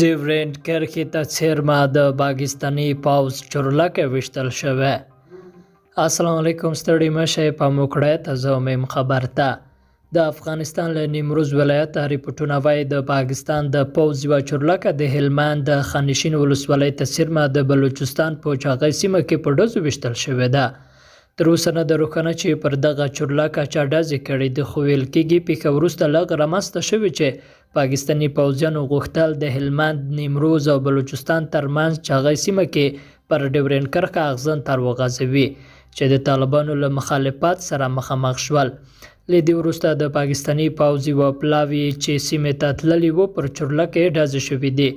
ډیورنډ کرښې ته څیرمه د پاکستاني پوځ چورلکه ویشتل شوې. السلام علیکم، ستړي مه شئ، پام وکړئ، تازه مهم خبر ته. د افغانستان له نیمروز ولایت ریپورټونه وایي د پاکستان د پوځ یوه چورلکه د هلمند د خانشین ولسوالۍ ته څیرمه د بلوچستان په چاغۍ سیمه کې په ډزو ویشتل شوې ده. تر اوسه نه ده روښانه چې پر دغه چورلکه چا ډزې کړي دي، خو ویل کېږي پیښه وروسته لږ رامنځته شوې چې پاکستاني پوځیانو غوښتل د هلمند، نیمروز او بلوچستان ترمنځ چاغۍ سیمه کې پر ډیورنډ کرښه اغزن تار وغځوي چې د طالبانو له مخالفت سره مخامخ شول. له دې وروسته د پاکستاني پوځ یوه پلاوي چې سیمې ته تللي وو پر چورلکه یې ډزې شوې دي.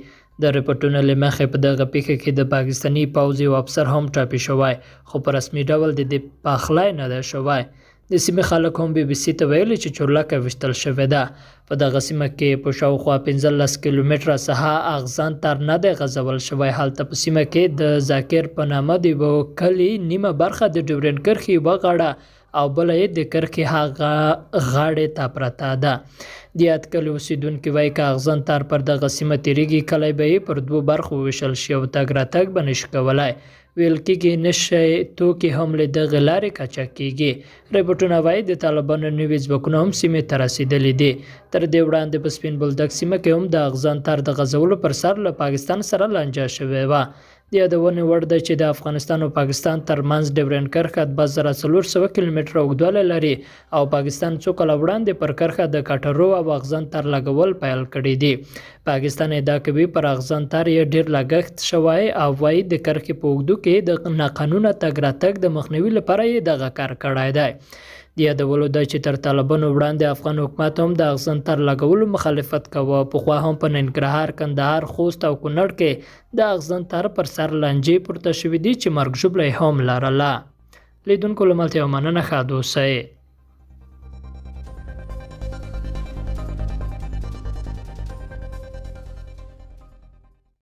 د ریپورټونو له مخې په دغه پیښه کې د پاکستاني پوځ یو افسر هم ټپي شوی، خو په رسمي ډول د دې پخلی نه ده شوی. د سیمې خلک هم BBC ته ویلي چې چورلکه ویشتل شوې ده. په دغه سیمه کې په شاوخوا 15 کیلومتره ساحه اغزن تار نه دی غځول شوی. هلته په سیمه کې د ذاکر په نامه د یوه کلي نیمه برخه د ډیورنډ کرښې یوه غاړه او بله یې د کرښې هغه غاړې ته پرته ده. د یاد کلي اوسیدونکي وایي که اغزن تار پر دغه سیمه تیریږي، کلی به یې پر دوو برخو وویشل شي او تګ راتګ به نشي کولی. ویل کېږي نشي توکي هم له دغې لارې قاچاق کېږي. ریپورټونه وایي د طالبانو نوي ځواکونه هم سیمې ته رسېدلي دي. تر دې وړاندې په سپین بولدک سیمه کې هم د اغزن تار د غځولو پر سر له پاکستان سره لانجه شوې وه. د یادونې وړ ده چې د افغانستان او پاکستان ترمنځ ډیورنډ کرښه 2400 کیلومتره اوږدوالی لري او پاکستان څو کاله وړاندې پر کرښه د کټرو او اغزن تار لګول پیل کړي دي. پاکستان ادعا کوي پر اغزن تار یې ډیر لګښت شوی او وایي د کرښې په اوږدو کې د ناقانونه تګ راتګ د مخنیوي لپاره یې دغه کار کړی دی. د یادولو ده چې تر طالبانو وړاندې افغان حکومت هم د اغزن تار لګولو مخالفت کوه. پخوا هم په ننګرهار، کندهار، خوست او کونړ کې د اغزن تار پر سر لانجې پورته شوې دي چې مرګ ژوبله هم لرله. لیدونکو له ملتیا مننه، ښه اوسئ.